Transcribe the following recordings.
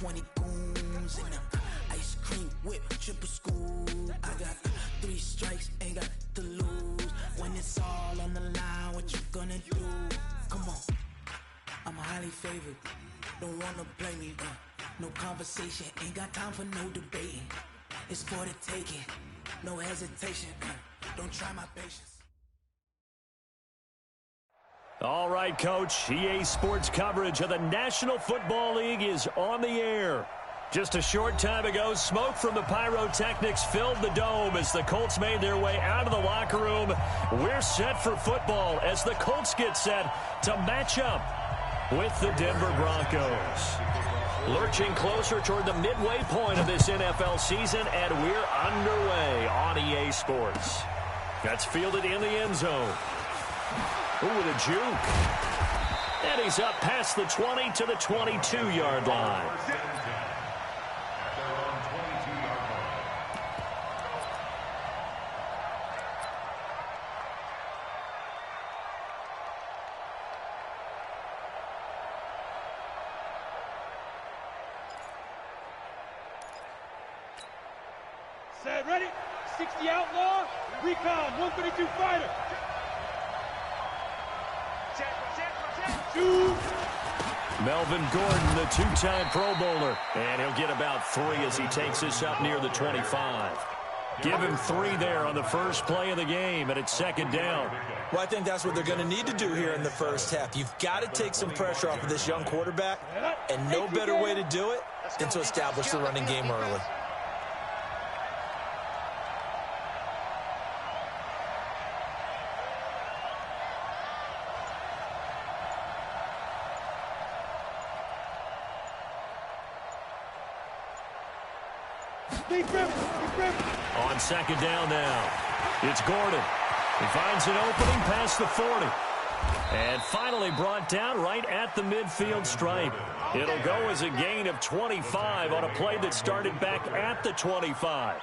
20 goons in them. Ice cream whip, triple school. I got 3 strikes, ain't got to lose. When it's all on the line, what you gonna do? Come on, I'm highly favored. Don't wanna play me, no conversation, ain't got time for no debating. It's for the taking, no hesitation. Don't try my patience. All right, Coach. EA Sports coverage of the National Football League is on the air. Just a short time ago, smoke from the pyrotechnics filled the dome as the Colts made their way out of the locker room. We're set for football as the Colts get set to match up with the Denver Broncos. Lurching closer toward the midway point of this NFL season, and we're underway on EA Sports. That's fielded in the end zone. Ooh, with a juke. And he's up past the 20 to the 22-yard line. Set, ready? 60 outlaw, recon, 132 fighter. Melvin Gordon, the 2-time Pro Bowler. And he'll get about 3 as he takes this up near the 25. Give him 3 there on the first play of the game, and it's second down. Well, I think that's what they're going to need to do here in the first half. You've got to take some pressure off of this young quarterback, and no better way to do it than to establish the running game early. On second down now, it's Gordon. He finds an opening past the 40. And finally brought down right at the midfield stripe. It'll go as a gain of 25 on a play that started back at the 25.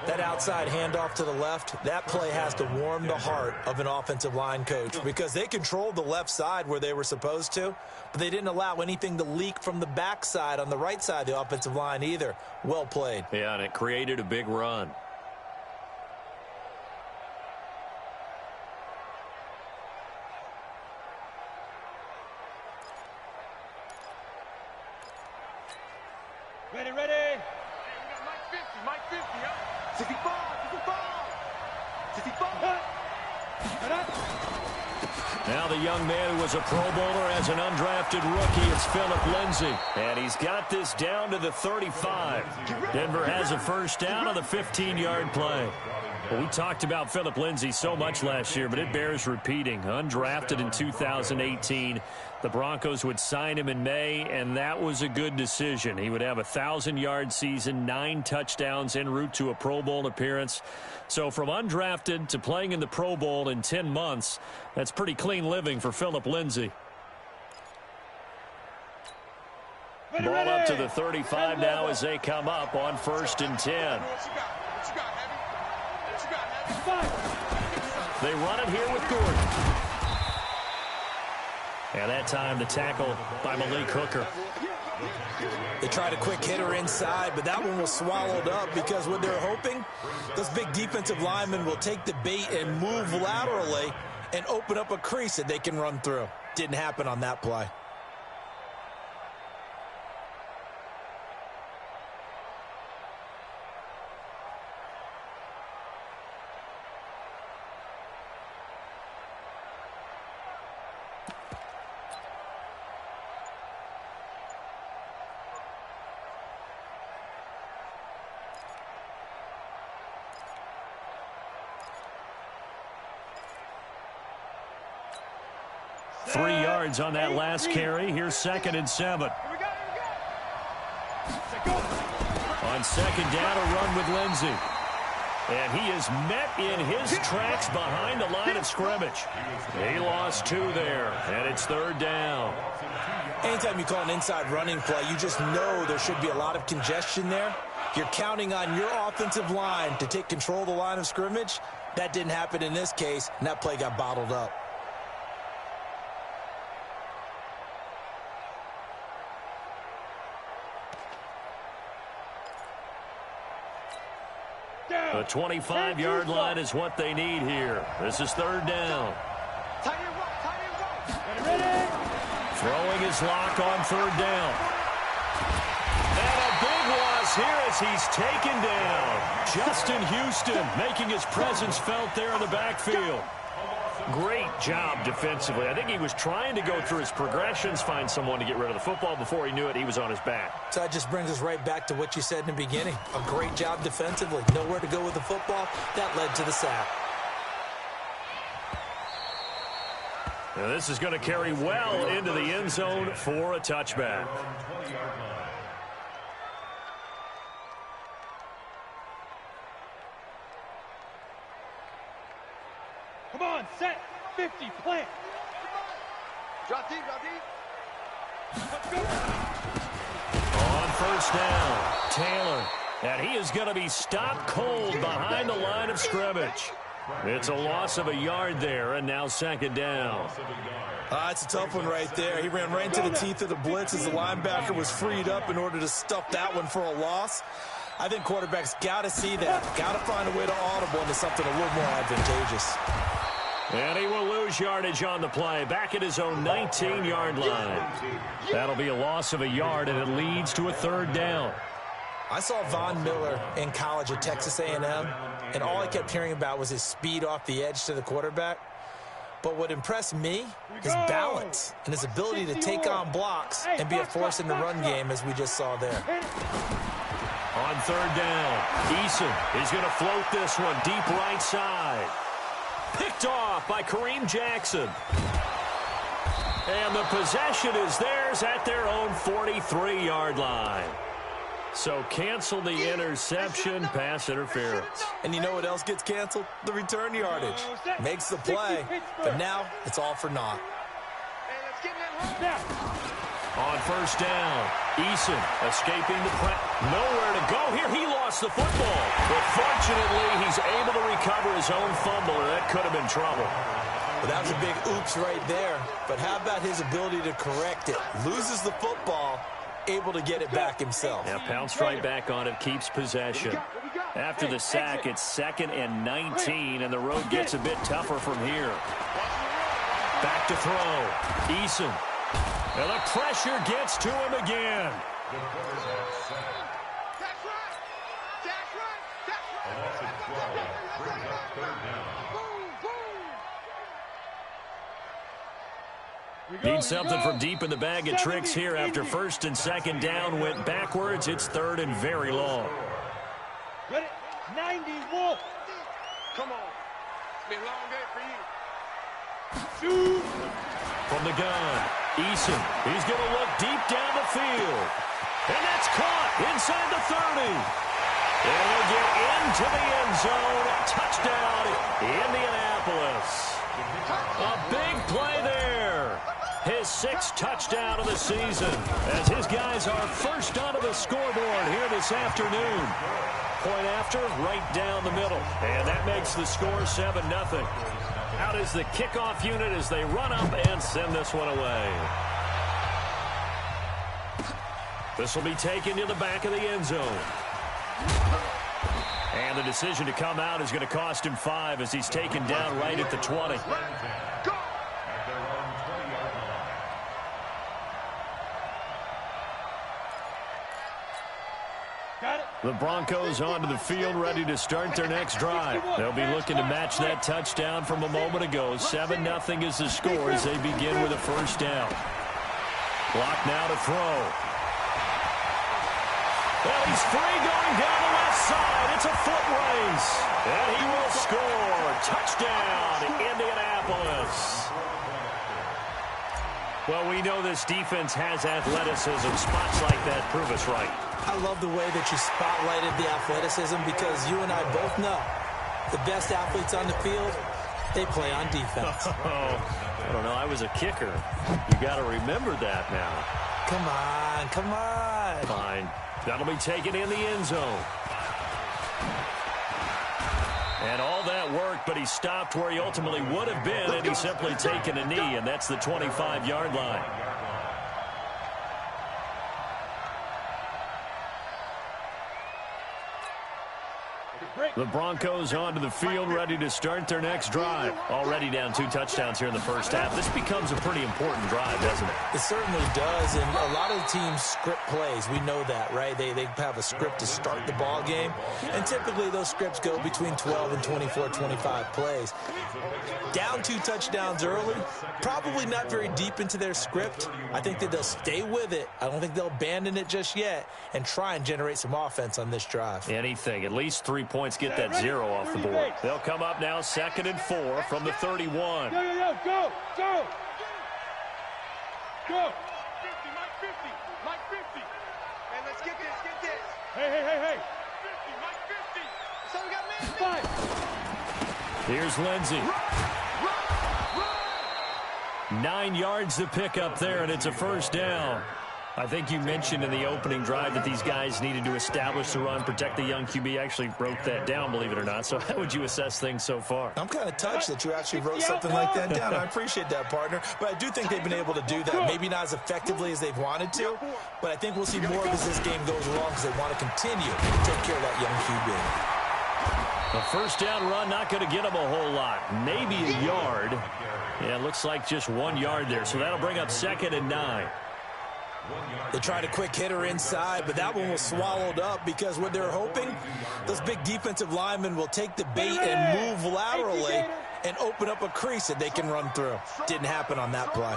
That outside handoff to the left, that play has to warm the heart of an offensive line coach because they controlled the left side where they were supposed to, but they didn't allow anything to leak from the backside on the right side of the offensive line either. Well played. Yeah, and it created a big run. Ready, ready. Hey, we got Mike 50, huh? 65. Now the young man who was a Pro Bowler as an undrafted rookie, it's Philip Lindsay. And he's got this down to the 35. Denver has a first down on the 15-yard play. Well, we talked about Philip Lindsay so much last year, but it bears repeating. Undrafted in 2018. The Broncos would sign him in May, and that was a good decision. He would have a 1,000-yard season, 9 touchdowns en route to a Pro Bowl appearance. So from undrafted to playing in the Pro Bowl in 10 months, that's pretty clean living for Philip Lindsay. Ball up to the 35 now as they come up on 1st and 10. They run it here with Gordon. And that time the tackle by Malik Hooker. They tried a quick hitter inside, but that one was swallowed up because what they're hoping, those big defensive linemen will take the bait and move laterally and open up a crease that they can run through. Didn't happen on that play. On that last carry. Here's 2nd and 7. On 2nd down, a run with Lindsay. And he is met in his tracks behind the line of scrimmage. He lost 2 there, and it's 3rd down. Anytime you call an inside running play, you just know there should be a lot of congestion there. You're counting on your offensive line to take control of the line of scrimmage. That didn't happen in this case, and that play got bottled up. The 25-yard line is what they need here. This is third down. Throwing his lock on third down. And a big loss here as he's taken down. Justin Houston making his presence felt there in the backfield. Great job defensively. I think he was trying to go through his progressions, find someone to get rid of the football. Before he knew it, he was on his back. So that just brings us right back to what you said in the beginning. A great job defensively. Nowhere to go with the football. That led to the sack. Now this is going to carry well into the end zone for a touchback. Come on, set, 50, plant. Drop deep, drop deep. On first down, Taylor. And he is going to be stopped cold behind the line of scrimmage. It's a loss of a yard there, and now second down. It's a tough one right there. He ran right into the teeth of the blitz as the linebacker was freed up in order to stuff that one for a loss. I think quarterbacks got to see that. Got to find a way to audible into something a little more advantageous. And he will lose yardage on the play. Back at his own 19-yard line. That'll be a loss of a yard, and it leads to a third down. I saw Von Miller in college at Texas A&M, and all I kept hearing about was his speed off the edge to the quarterback. But what impressed me, his balance and his ability to take on blocks and be a force in the run game, as we just saw there. On third down, Eason is going to float this one deep right side. Picked off by Kareem Jackson. And the possession is theirs at their own 43-yard line. So cancel the interception, pass interference. And you know what else gets canceled? The return yardage. Makes the play, but now it's all for naught. On first down, Eason escaping the press. Nowhere to go here. He lost the football. But fortunately, he's able to recover his own fumble, or that could have been trouble. Well, that was a big oops right there. But how about his ability to correct it? Loses the football, able to get it back himself. Yeah, pounced right back on it, keeps possession. After the sack, it's 2nd and 19, and the road gets a bit tougher from here. Back to throw. Eason. And the pressure gets to him again. Need something from deep in the bag of tricks here after first and second down went backwards. It's third and very long. Ready? 91. Come on. It's been a long day for you. Shoot. From the gun, Eason. He's going to look deep down the field. And that's caught inside the 30. And he'll get into the end zone. Touchdown, Indianapolis. A big play there. His 6th touchdown of the season as his guys are first onto the scoreboard here this afternoon. Point after, right down the middle. And that makes the score 7-0. Out is the kickoff unit as they run up and send this one away. This will be taken to the back of the end zone. And the decision to come out is going to cost him 5 as he's taken down right at the 20. The Broncos onto the field, ready to start their next drive. They'll be looking to match that touchdown from a moment ago. 7-0 is the score as they begin with a first down. Clock now to throw. Well, he's free going down the left side. It's a foot race. And he will score. Touchdown, Indianapolis. Well, we know this defense has athleticism. Spots like that prove us right. I love the way that you spotlighted the athleticism because you and I both know the best athletes on the field, they play on defense. I don't know. I was a kicker. You got to remember that now. Come on, come on. Fine. That'll be taken in the end zone. And all that work, but he stopped where he ultimately would have been, and he's simply taken a knee, and that's the 25-yard line. The Broncos onto the field, ready to start their next drive. Already down 2 touchdowns here in the first half. This becomes a pretty important drive, doesn't it? It certainly does, and a lot of the teams script plays. We know that, right? They have a script to start the ball game, and typically those scripts go between 12 and 24, 25 plays. Down 2 touchdowns early, probably not very deep into their script. I think that they'll stay with it. I don't think they'll abandon it just yet and try and generate some offense on this drive. Anything. At least 3 points get that 0 off the board. They'll come up now 2nd and 4 from the 31. Go, go, go. Go. 50, Mike 50. Mike 50. Man, let's get this, Hey. 50, Mike 50. So we got man. 5. Here's Lindsey. Run. 9 yards to pick up there, and it's a first down. I think you mentioned in the opening drive that these guys needed to establish the run, protect the young QB. Actually wrote that down, believe it or not. So how would you assess things so far? I'm kind of touched that you actually wrote something like that down. I appreciate that, partner. But I do think they've been able to do that. Maybe not as effectively as they've wanted to, but I think we'll see more of as this game goes along because they want to continue to take care of that young QB. A first down run, not going to get them a whole lot. Maybe a yard. Yeah, it looks like just 1 yard there. So that'll bring up 2nd and 9. They tried a quick hitter inside, but that one was swallowed up because what they're hoping, those big defensive linemen will take the bait and move laterally and open up a crease that they can run through. Didn't happen on that play.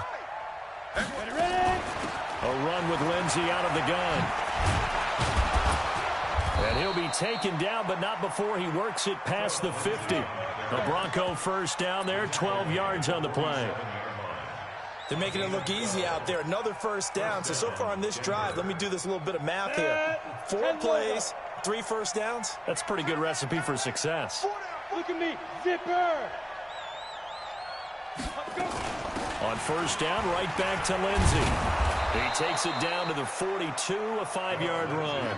A run with Lindsey out of the gun. And he'll be taken down, but not before he works it past the 50. A Bronco first down there, 12 yards on the play. They're making it look easy out there. Another first down. So far on this drive, let me do this little bit of math here. 4 plays, 3 first downs. That's a pretty good recipe for success. Look at me, zipper. On first down, right back to Lindsey. He takes it down to the 42, a 5-yard run.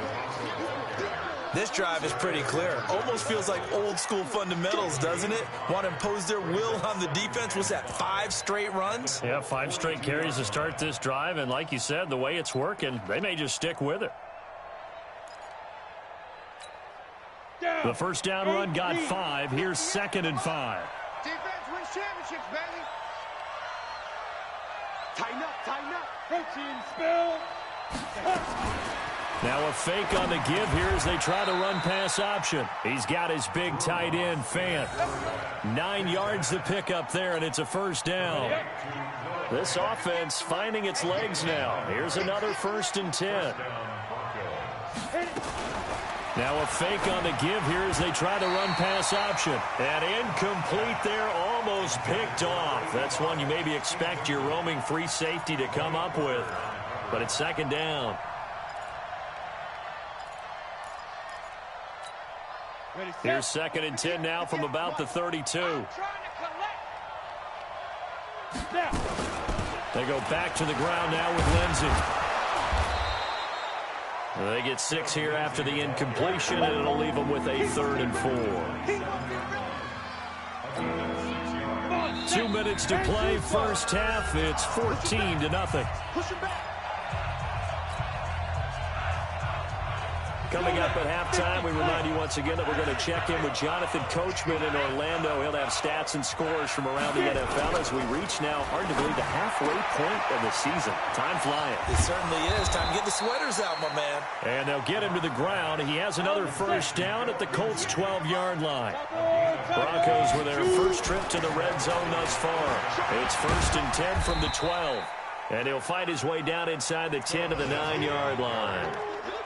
This drive is pretty clear. Almost feels like old school fundamentals, doesn't it? Want to impose their will on the defense. Was that 5 straight runs? Yeah, 5 straight carries to start this drive. And like you said, the way it's working, they may just stick with it. The first down run got 5. Here's 2nd and 5. Defense wins championships, baby. Tighten up. Protein spill. Now a fake on the give here as they try the run-pass option. He's got his big tight end, Fant. 9 yards to pick up there, and it's a first down. This offense finding its legs now. Here's another 1st and 10. Now a fake on the give here as they try the run-pass option. And incomplete there, almost picked off. That's one you maybe expect your roaming free safety to come up with. But it's 2nd down. Here's 2nd and 10 now from about the 32. They go back to the ground now with Lindsey. They get 6 here after the incompletion, and it'll leave them with a 3rd and 4. 2 minutes to play, first half. It's 14-0. Coming up at halftime, we remind you once again that we're going to check in with Jonathan Coachman in Orlando. He'll have stats and scores from around the NFL as we reach now, hard to believe, the halfway point of the season. Time flying. It certainly is. Time to get the sweaters out, my man. And they'll get him to the ground. He has another first down at the Colts' 12-yard line. Broncos with their first trip to the red zone thus far. It's 1st and 10 from the 12. And he'll fight his way down inside the 10 to the 9-yard line.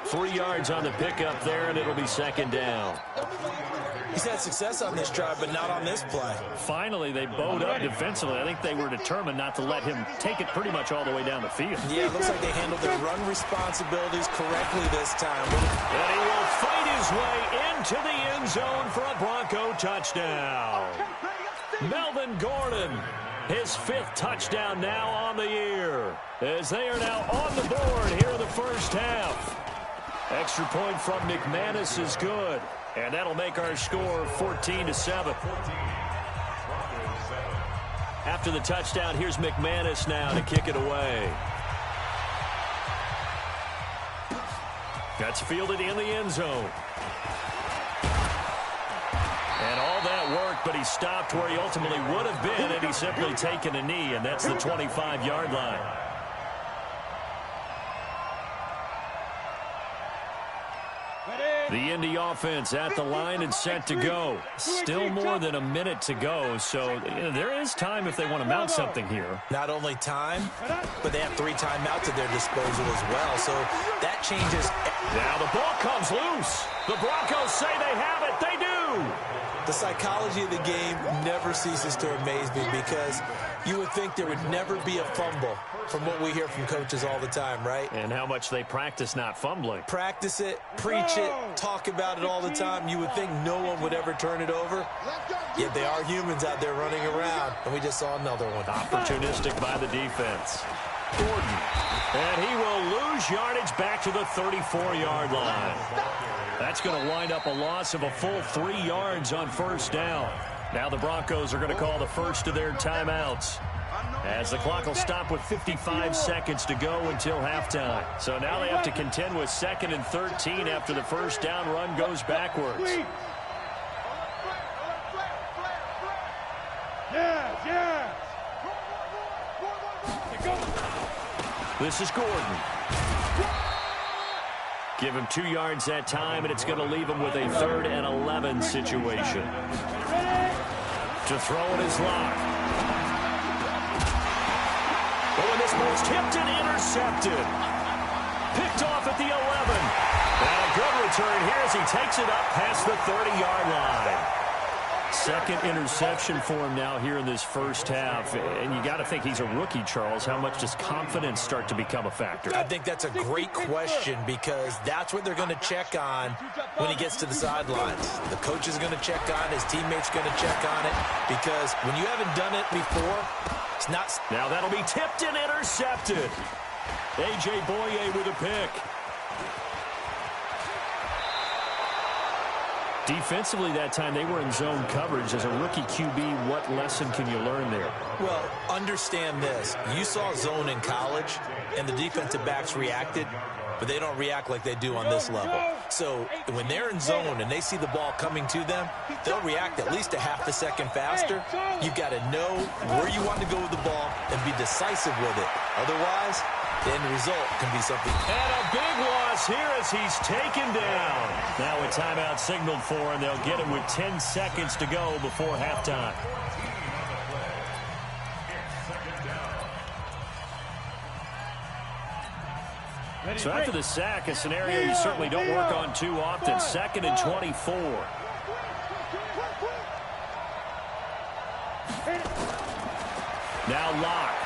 3 yards on the pickup there, and it'll be 2nd down. He's had success on this drive, but not on this play. Finally, they bowed up defensively. I think they were determined not to let him take it pretty much all the way down the field. Yeah, it looks like they handled their run responsibilities correctly this time. And he will fight his way into the end zone for a Bronco touchdown. Melvin Gordon, his 5th touchdown now on the year, as they are now on the board here in the first half. Extra point from McManus is good, and that'll make our score 14-7. After the touchdown, here's McManus now to kick it away. That's fielded in the end zone. but he stopped where he ultimately would have been, and he's simply taken a knee, and that's the 25-yard line. The Indy offense at the line and set to go. Still more than a minute to go, so there is time if they want to mount something here. Not only time, but they have 3 timeouts at their disposal as well, so that changes. Now the ball comes loose. The Broncos say they have it. They do. The psychology of the game never ceases to amaze me because you would think there would never be a fumble from what we hear from coaches all the time, right? And how much they practice not fumbling. Practice it, preach it, talk about it all the time. You would think no one would ever turn it over. Yet they are humans out there running around, and we just saw another one. Opportunistic by the defense. Gordon. And he will lose yardage back to the 34-yard line. That's going to wind up a loss of a full 3 yards on first down. Now the Broncos are going to call the first of their timeouts, as the clock will stop with 55 seconds to go until halftime. So now they have to contend with 2nd and 13 after the first down run goes backwards. This is Gordon. Give him 2 yards that time, and it's going to leave him with a 3rd and 11 situation. To throw it is Locke. Oh, and this ball's tipped and intercepted. Picked off at the 11. And a good return here as he takes it up past the 30-yard line. 2nd interception for him now here in this first half. And you got to think he's a rookie, Charles. How much does confidence start to become a factor? I think that's a great question because that's what they're going to check on when he gets to the sidelines. The coach is going to check on it. His teammates going to check on it because when you haven't done it before, it's not. Now that'll be tipped and intercepted. A.J. Boye with a pick. Defensively that time, they were in zone coverage. As a rookie QB, what lesson can you learn there? Well, understand this. You saw zone in college, and the defensive backs reacted, but they don't react like they do on this level. So when they're in zone and they see the ball coming to them, they'll react at least a half a second faster. You've got to know where you want to go with the ball and be decisive with it. Otherwise, the end result can be something. And a big loss here as he's taken down. Now a timeout signaled for, and they'll get him with 10 seconds to go before halftime. So after the sack, a scenario you certainly don't work on too often. 2nd and 24. Now Locke.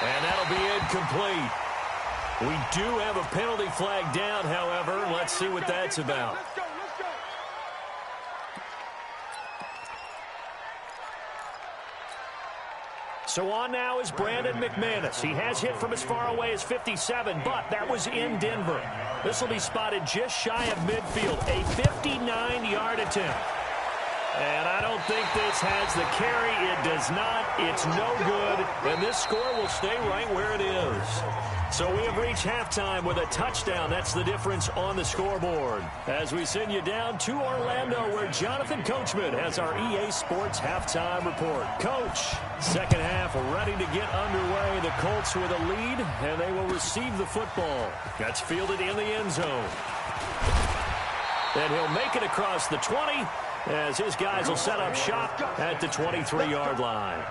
And that'll be incomplete. We do have a penalty flag down, however. Let's see what that's about. So on now is Brandon McManus. He has hit from as far away as 57, but that was in Denver. This will be spotted just shy of midfield. A 59-yard attempt. And I don't think this has the carry. It does not. It's no good. And this score will stay right where it is. So we have reached halftime with a touchdown. That's the difference on the scoreboard. As we send you down to Orlando, where Jonathan Coachman has our EA Sports halftime report. Coach, second half ready to get underway. The Colts with a lead, and they will receive the football. That's fielded in the end zone. And he'll make it across the 20, as his guys will set up shop at the 23-yard line.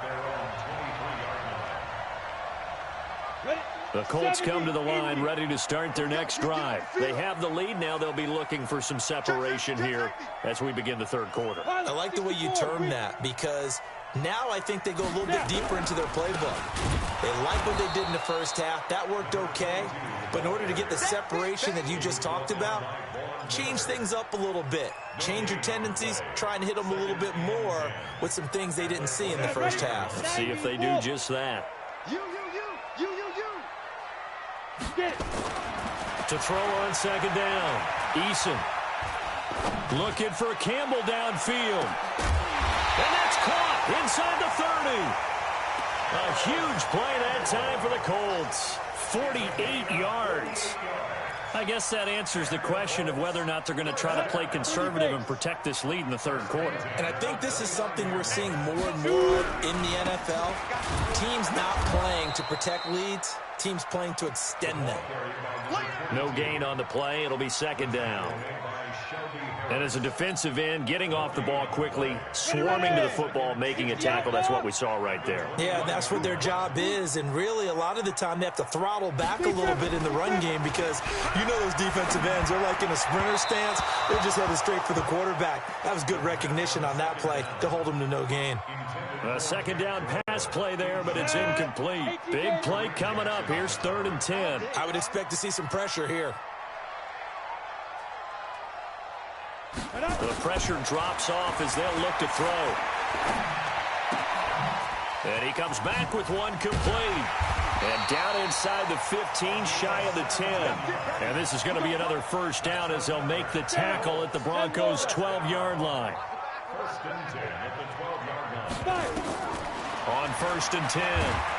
The Colts come to the line ready to start their next drive. They have the lead. Now they'll be looking for some separation here as we begin the third quarter. I like the way you term that because now I think they go a little bit deeper into their playbook. They like what they did in the first half. That worked okay. But in order to get the separation that you just talked about, change things up a little bit. Change your tendencies. Try and hit them a little bit more with some things they didn't see in the first half. See if they do just that. To throw on second down. Eason looking for Campbell downfield. And that's caught inside the 30. A huge play that time for the Colts. 48 yards. I guess that answers the question of whether or not they're going to try to play conservative and protect this lead in the third quarter. And I think this is something we're seeing more and more in the NFL. Teams not playing to protect leads, teams playing to extend them. No gain on the play. It'll be second down. And as a defensive end, getting off the ball quickly, swarming to the football, making a tackle, that's what we saw right there. Yeah, that's what their job is. And really, a lot of the time, they have to throttle back a little bit in the run game because you know those defensive ends, they're like in a sprinter stance. They're just headed straight for the quarterback. That was good recognition on that play to hold them to no gain. A second down pass play there, but it's incomplete. Big play coming up. Here's 3rd and 10. I would expect to see some pressure here. The pressure drops off as they'll look to throw. And he comes back with one complete. And down inside the 15, shy of the 10. And this is going to be another first down as they'll make the tackle at the Broncos' 12-yard line. On 1st and 10,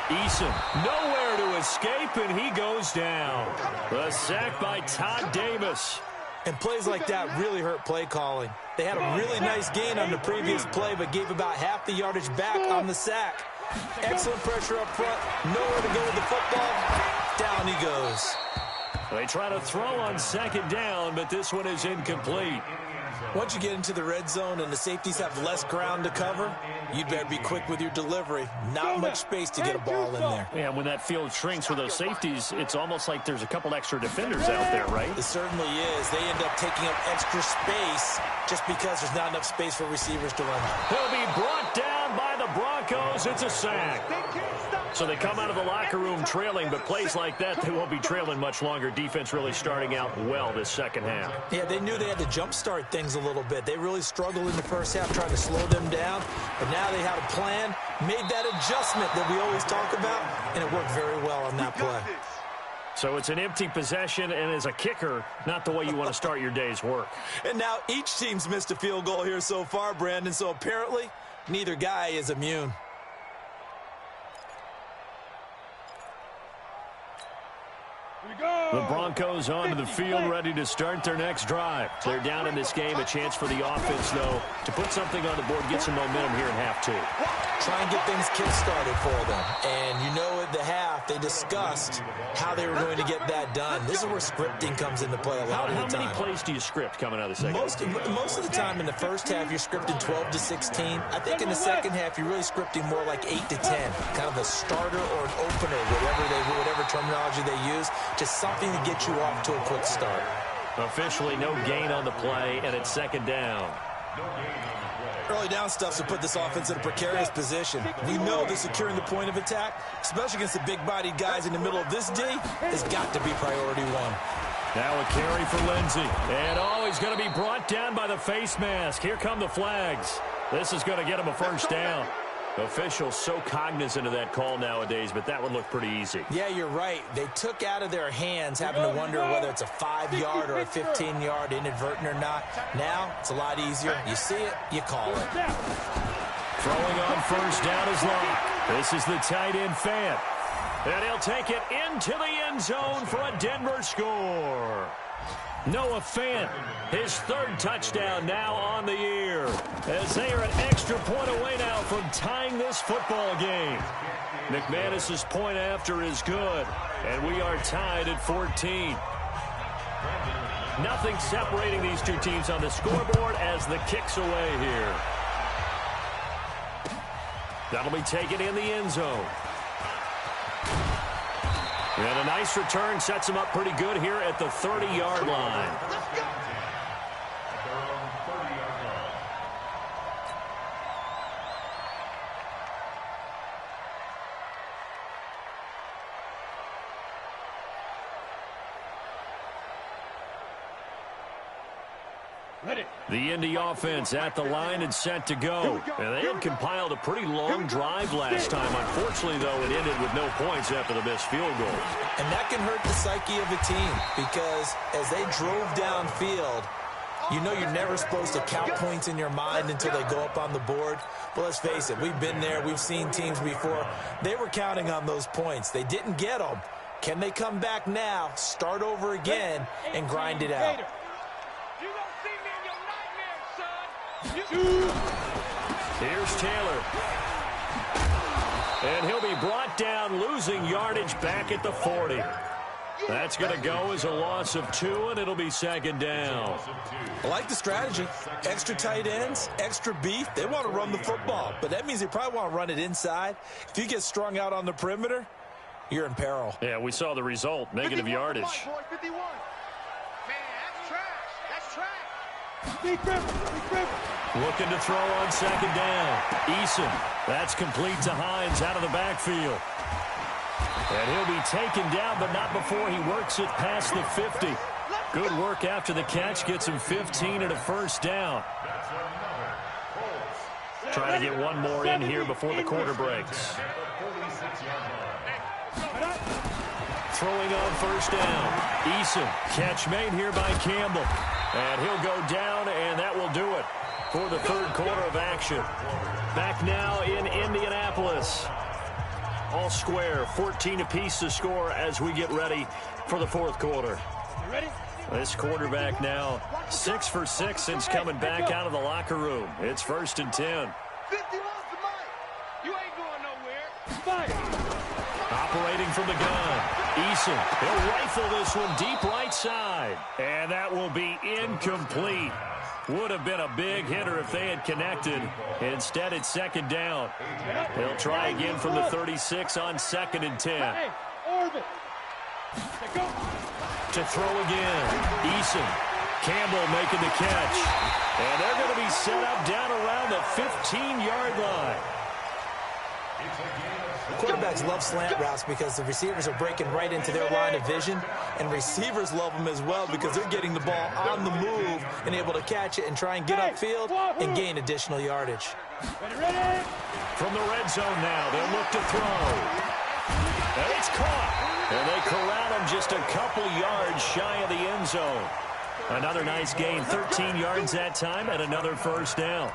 Eason nowhere to escape, and he goes down. The sack by Todd Davis. And plays like that really hurt play calling. They had a really nice gain on the previous play, but gave about half the yardage back on the sack. Excellent pressure up front. Nowhere to go with the football. Down he goes. They try to throw on second down, but this one is incomplete. Once you get into the red zone and the safeties have less ground to cover, you'd better be quick with your delivery. Not much space to get a ball in there. Yeah, when that field shrinks with those safeties, it's almost like there's a couple extra defenders out there, right? It certainly is. They end up taking up extra space just because there's not enough space for receivers to run. He'll be brought down by the Broncos. It's a sack. So they come out of the locker room trailing, but plays like that, they won't be trailing much longer. Defense really starting out well this second half. Yeah, they knew they had to jumpstart things a little bit. They really struggled in the first half trying to slow them down, but now they had a plan, made that adjustment that we always talk about, and it worked very well on that play. So it's an empty possession, and as a kicker, not the way you want to start your day's work. And now each team's missed a field goal here so far, Brandon, so apparently neither guy is immune. The Broncos onto the field, ready to start their next drive. They're down in this game. A chance for the offense, though, to put something on the board, get some momentum here in half two. Try and get things kick-started for them. And you know at the half, they discussed how they were going to get that done. This is where scripting comes into play a lot of the time. How many plays do you script coming out of the second half? Most of the time in the first half, you're scripting 12 to 16. I think in the second half, you're really scripting more like 8 to 10. Kind of a starter or an opener, whatever terminology they use. Just something to get you off to a quick start. Officially no gain on the play, and it's second down. Early down stuff to put this offense in a precarious position. We know that securing the point of attack, especially against the big-bodied guys in the middle of this D, has got to be priority one. Now a carry for Lindsey. And he's going to be brought down by the face mask. Here come the flags. This is going to get him a first down. Officials so cognizant of that call nowadays, but that one looked pretty easy. Yeah, you're right. They took out of their hands having to wonder whether it's a 5-yard or a 15-yard inadvertent or not. Now, it's a lot easier. You see it, you call it. Throwing on first down is Locke. This is the tight end Fant. And he'll take it into the end zone for a Denver score. Noah Fant, his 3rd touchdown now on the year, as they are an extra point away now from tying this football game. McManus's point after is good, and we are tied at 14. Nothing separating these two teams on the scoreboard as the kick's away here. That'll be taken in the end zone. And a nice return sets him up pretty good here at the 30-yard line. The Indy offense at the line and set to go. And they had compiled a pretty long drive last time. Unfortunately, though, it ended with no points after the missed field goal. And that can hurt the psyche of a team because as they drove downfield, you know you're never supposed to count points in your mind until they go up on the board. But let's face it, we've been there. We've seen teams before. They were counting on those points. They didn't get them. Can they come back now, start over again, and grind it out? You don't see me in your nightmares, son. Here's Taylor. And he'll be brought down, losing yardage back at the 40. That's going to go as a loss of 2, and it'll be second down. I like the strategy. Extra tight ends, extra beef. They want to run the football, but that means they probably want to run it inside. If you get strung out on the perimeter, you're in peril. Yeah, we saw the result, negative yardage. 51. Man, that's trash. Looking to throw on second down. Eason, that's complete to Hines out of the backfield. And he'll be taken down, but not before he works it past the 50. Good work after the catch, gets him 15 and a first down. Trying to get one more in here before the quarter breaks. Throwing on first down. Eason, catch made here by Campbell. And he'll go down, and that will do it for the third quarter of action. Back now in Indianapolis. All square, 14 apiece to score as we get ready for the fourth quarter. This quarterback now 6 for 6 since coming back out of the locker room. It's 1st and 10. 50 lost the mic. You ain't going nowhere. Operating from the gun. Eason, he'll rifle this one deep right side. And that will be incomplete. Would have been a big hitter if they had connected. Instead, it's second down. They'll try again from the 36 on 2nd and 10. To throw again. Eason. Campbell making the catch. And they're going to be set up down around the 15-yard line. Quarterbacks love slant routes because the receivers are breaking right into their line of vision, and receivers love them as well because they're getting the ball on the move and able to catch it and try and get upfield and gain additional yardage. From the red zone now, they'll look to throw. And it's caught. And they corral him just a couple yards shy of the end zone. Another nice gain, 13 yards that time, and another first down.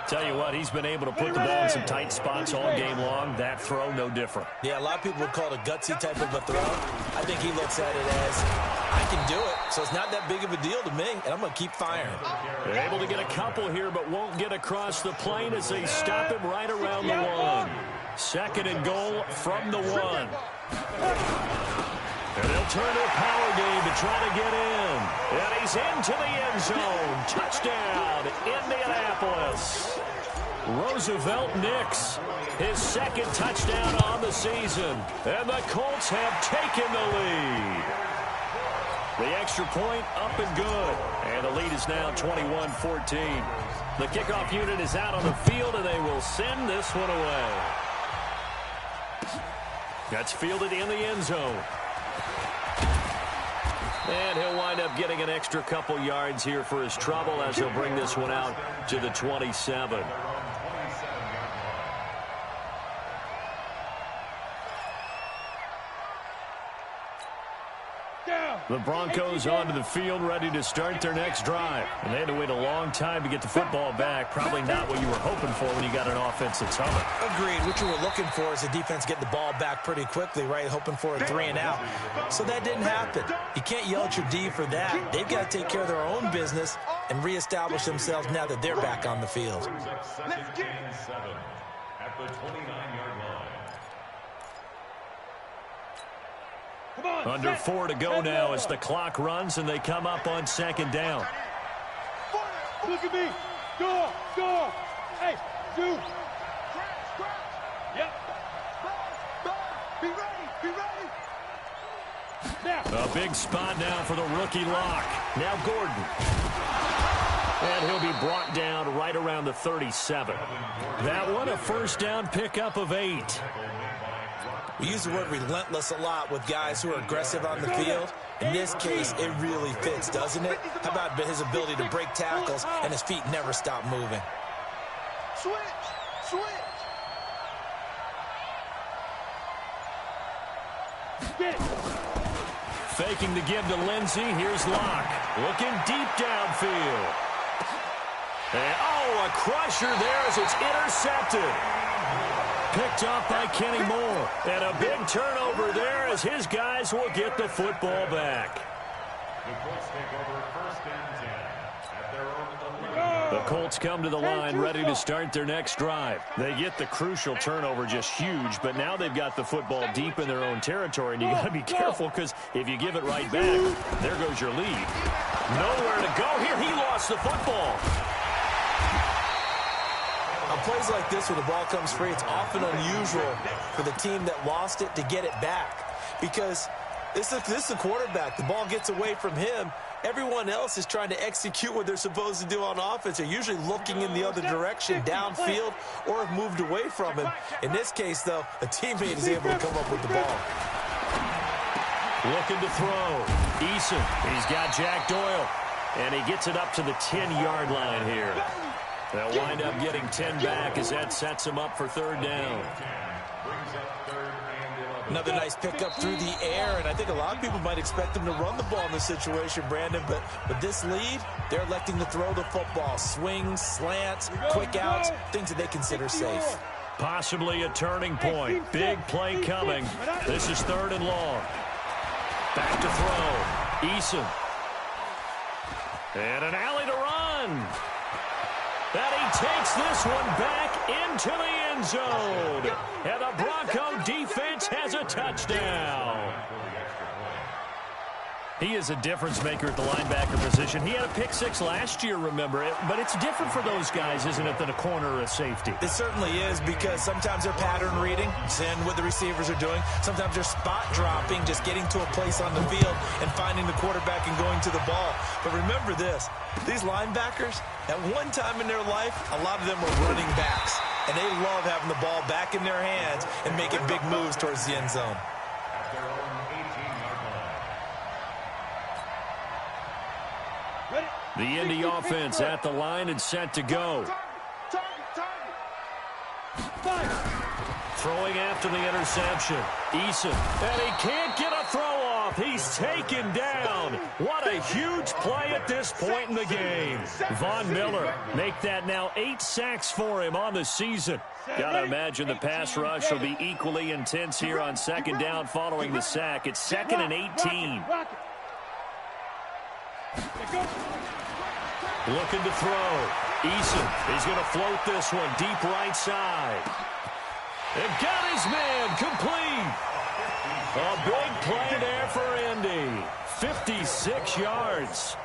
Tell you what, he's been able to put the ball in some tight spots all game long. That throw, no different. Yeah, a lot of people would call it a gutsy type of a throw. I think he looks at it as, I can do it, so it's not that big of a deal to me, and I'm going to keep firing. They're able to get a couple here, but won't get across the plane as they stop him right around the 1. 2nd and goal from the 1. And they'll turn to a power game to try to get in. And he's into the end zone. Touchdown, Indianapolis. Roosevelt Nix, his 2nd touchdown on the season. And the Colts have taken the lead. The extra point up and good. And the lead is now 21-14. The kickoff unit is out on the field, and they will send this one away. That's fielded in the end zone. And he'll wind up getting an extra couple yards here for his trouble as he'll bring this one out to the 27. The Broncos onto the field, ready to start their next drive. And they had to wait a long time to get the football back. Probably not what you were hoping for when you got an offense that's humming. Agreed. What you were looking for is the defense getting the ball back pretty quickly, right? Hoping for a 3 and out. So that didn't happen. You can't yell at your D for that. They've got to take care of their own business and reestablish themselves now that they're back on the field. Let's get it. 7 at the 29-yard line. Under 4 to go now as the clock runs and they come up on 2nd down. Look at me. Go. Hey, shoot. Yep. Be ready. Now. A big spot now for the rookie lock. Now Gordon. And he'll be brought down right around the 37. That one a first down pickup of 8. We use the word relentless a lot with guys who are aggressive on the field. In this case, it really fits, doesn't it? How about his ability to break tackles and his feet never stop moving? Switch. Get it. Faking the give to Lindsey. Here's Locke. Looking deep downfield. And, a crusher there as it's intercepted. Picked off by Kenny Moore. And a big turnover there as his guys will get the football back. The Colts take over first and 10 at their own 11. The Colts come to the line ready to start their next drive. They get the crucial turnover, just huge, but now they've got the football deep in their own territory, and you got to be careful because if you give it right back, there goes your lead. Nowhere to go here. He lost the football. On plays like this where the ball comes free, it's often unusual for the team that lost it to get it back because this is the quarterback. The ball gets away from him. Everyone else is trying to execute what they're supposed to do on offense. They're usually looking in the other direction, downfield, or have moved away from him. In this case, though, a teammate is able to come up with the ball. Looking to throw. Eason, he's got Jack Doyle, and he gets it up to the 10-yard line here. They'll wind up getting 10 back as that sets him up for third down. Another nice pickup through the air, and I think a lot of people might expect them to run the ball in this situation, Brandon, but with this lead, they're electing to throw the football. Swings, slants, quick outs, things that they consider safe. Possibly a turning point. Big play coming. This is third and long. Back to throw. Eason. And an alley to run. And he takes this one back into the end zone. And the Bronco defense has a touchdown. He is a difference maker at the linebacker position. He had a pick six last year, remember it. But it's different for those guys, isn't it, than a corner or a safety? It certainly is because sometimes they're pattern reading, seeing what the receivers are doing. Sometimes they're spot dropping, just getting to a place on the field and finding the quarterback and going to the ball. But remember this, these linebackers, at one time in their life, a lot of them were running backs. And they love having the ball back in their hands and making big moves towards the end zone. The Indy offense at the line and set to go. Throwing after the interception. Eason, and he can't get a throw off. He's taken down. What a huge play at this point in the game. Von Miller make that now 8 sacks for him on the season. Gotta imagine the pass rush will be equally intense here on second down following the sack. It's 2nd and 18. Looking to throw. Eason is going to float this one deep right side. And got his man complete. A big play there for Indy. 56 yards.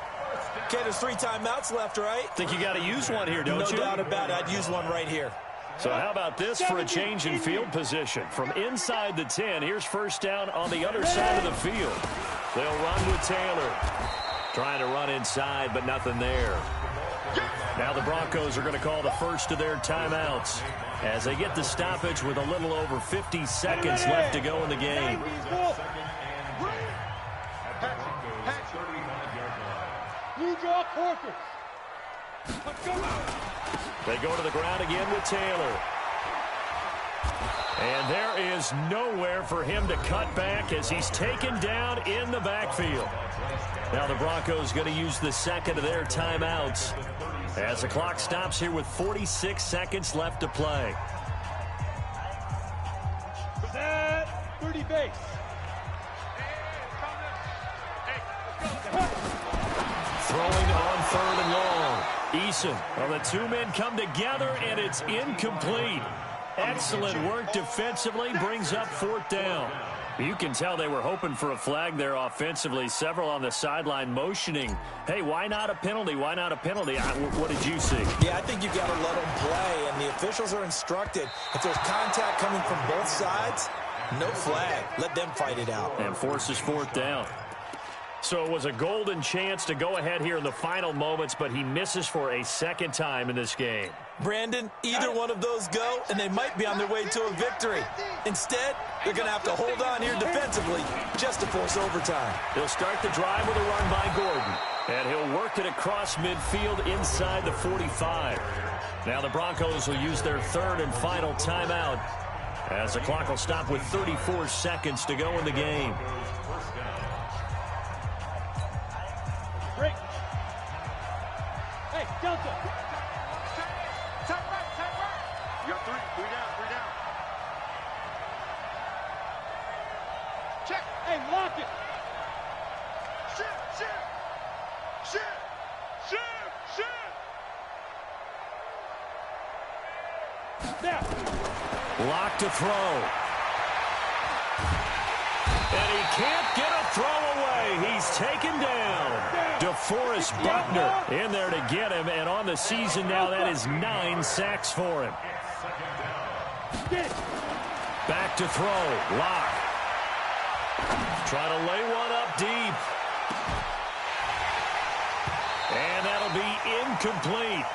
Okay, there's 3 timeouts left, right? Think you got to use one here, don't you? No doubt about it. I'd use one right here. So how about this for a change in field position? From inside the 10, here's first down on the other side of the field. They'll run with Taylor. Trying to run inside, but nothing there. Now the Broncos are going to call the first of their timeouts as they get the stoppage with a little over 50 seconds left to go in the game. They go to the ground again with Taylor. And there is nowhere for him to cut back as he's taken down in the backfield. Now the Broncos going to use the second of their timeouts as the clock stops here with 46 seconds left to play. Set 30 base. Throwing on third and long. Eason. Well, the 2 men come together, and it's incomplete. Excellent work defensively, brings up 4th down. You can tell they were hoping for a flag there offensively. Several on the sideline motioning. Hey, why not a penalty? Why not a penalty? What did you see? Yeah, I think you've got to let them play, and the officials are instructed. If there's contact coming from both sides, no flag. Let them fight it out. And forces 4th down. So it was a golden chance to go ahead here in the final moments, but he misses for a second time in this game. Brandon, either one of those go, and they might be on their way to a victory. Instead, they're going to have to hold on here defensively just to force overtime. He'll start the drive with a run by Gordon, and he'll work it across midfield inside the 45. Now the Broncos will use their third and final timeout as the clock will stop with 34 seconds to go in the game. Break. Hey, Delta. You got 3 down. Lock to throw. And he can't get a throw away. He's taken down. DeForest Buckner in there to get him. And on the season now, that is 9 sacks for him. Back to throw. Lock. Try to lay one up deep. And that'll be incomplete.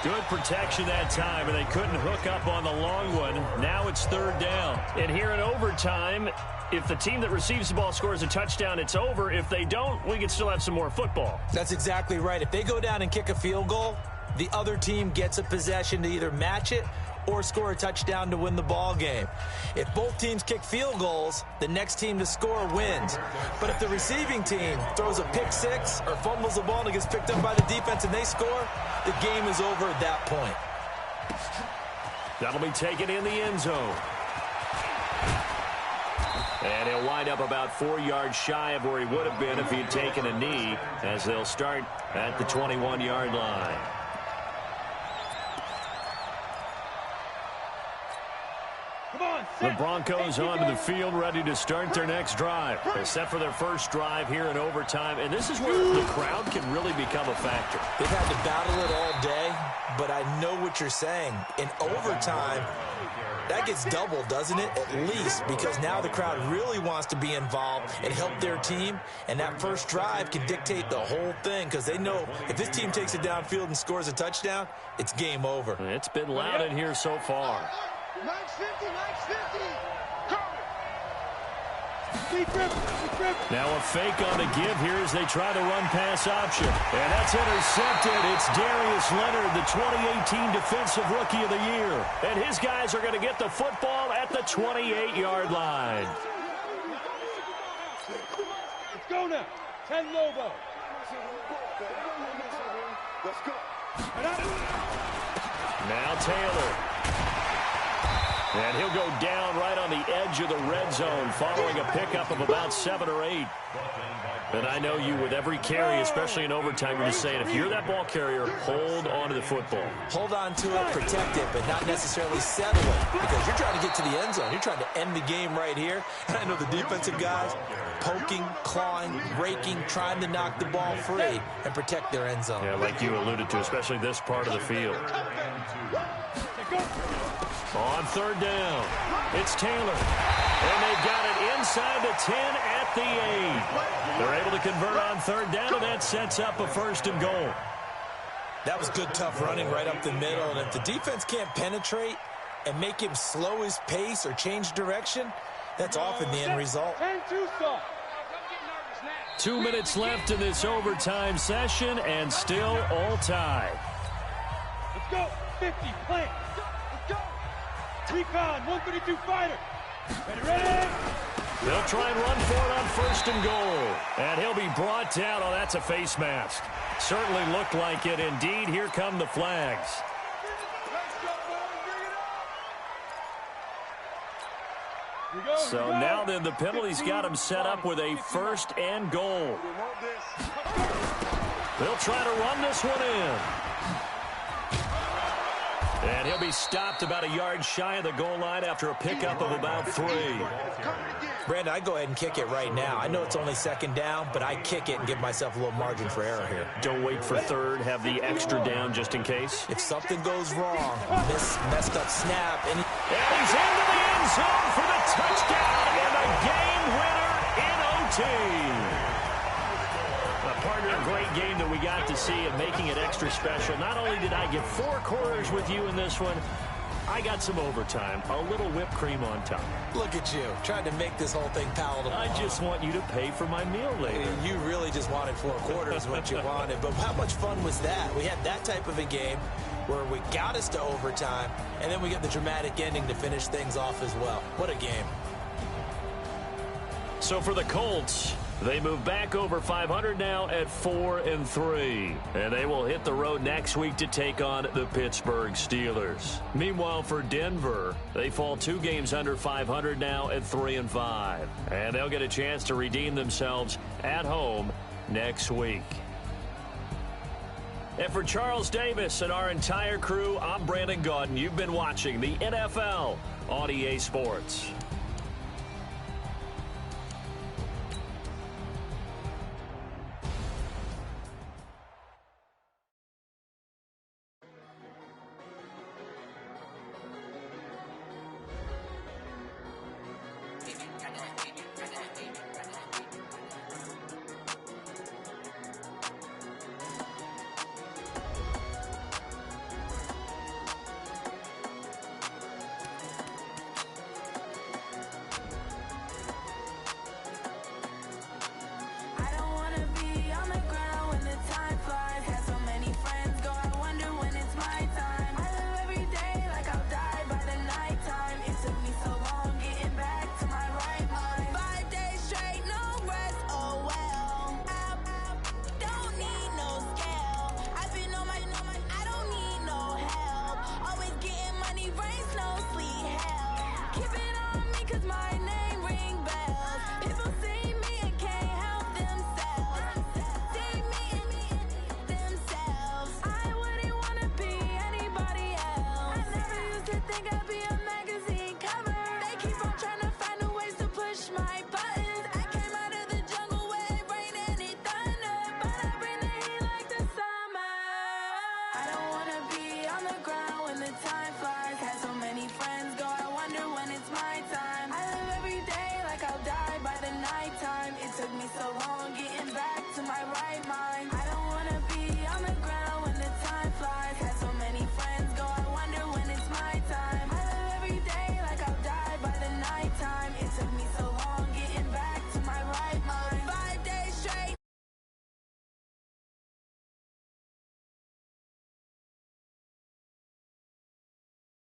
Good protection that time, and they couldn't hook up on the long one. Now it's 3rd down. And here in overtime, if the team that receives the ball scores a touchdown, it's over. If they don't, we can still have some more football. That's exactly right. If they go down and kick a field goal, the other team gets a possession to either match it or score a touchdown to win the ball game. If both teams kick field goals, the next team to score wins. But if the receiving team throws a pick six or fumbles the ball and it gets picked up by the defense and they score, the game is over at that point. That'll be taken in the end zone. And he'll wind up about 4 yards shy of where he would have been if he had taken a knee, as they'll start at the 21-yard line. The Broncos onto the field, ready to start their next drive. They're set for their first drive here in overtime, and this is where the crowd can really become a factor. They've had to battle it all day, but I know what you're saying. In overtime, that gets doubled, doesn't it? At least, because now the crowd really wants to be involved and help their team, and that first drive can dictate the whole thing, because they know if this team takes it downfield and scores a touchdown, it's game over. It's been loud in here so far. Max 50, Max 50. Now a fake on the give here as they try to run pass option. And that's intercepted. It's Darius Leonard, the 2018 Defensive Rookie of the Year. And his guys are going to get the football at the 28-yard line. Let's go now. 10 Lobo. Let's go. Now Taylor. And he'll go down right on the edge of the red zone following a pickup of about 7 or 8. And I know you, with every carry, especially in overtime, you're just saying, if you're that ball carrier, hold on to the football. Hold on to it, protect it, but not necessarily settle it, because you're trying to get to the end zone. You're trying to end the game right here. And I know the defensive guys poking, clawing, raking, trying to knock the ball free and protect their end zone. Yeah, like you alluded to, especially this part of the field. On 3rd down, it's Taylor. And they've got it inside the 10 at the 8. They're able to convert on 3rd down, and that sets up a 1st and goal. That was good, tough running right up the middle. And if the defense can't penetrate and make him slow his pace or change direction, that's often the end result. 2 minutes left in this overtime session, and still all tied. Let's go. 50, plant. Recon, 132 fighter. Ready? They'll try and run for it on 1st and goal. And he'll be brought down. Oh, that's a face mask. Certainly looked like it. Indeed, here come the flags. So now then, the penalty's got him set up with a 1st and goal. They'll try to run this one in. And he'll be stopped about a yard shy of the goal line after a pickup of about 3. Brandon, I go ahead and kick it right now. I know it's only 2nd down, but I kick it and give myself a little margin for error here. Don't wait for 3rd. Have the extra down just in case. If something goes wrong, messed up snap. And he's into the end zone for the touchdown and a game winner in OT. Partner, a great game that we got to see and making it extra special. Not only did I get 4 quarters with you in this one, I got some overtime, a little whipped cream on top. Look at you, trying to make this whole thing palatable. I just want you to pay for my meal later. You really just wanted 4 quarters, what you wanted. But how much fun was that? We had that type of a game where we got us to overtime, and then we got the dramatic ending to finish things off as well. What a game. So for the Colts, they move back over 500 now at 4-3. And they will hit the road next week to take on the Pittsburgh Steelers. Meanwhile, for Denver, they fall 2 games under 500 now at 3-5. And they'll get a chance to redeem themselves at home next week. And for Charles Davis and our entire crew, I'm Brandon Gaudin. You've been watching the NFL on EA Sports. It took me so long getting back to my right mind. I don't wanna be on the ground.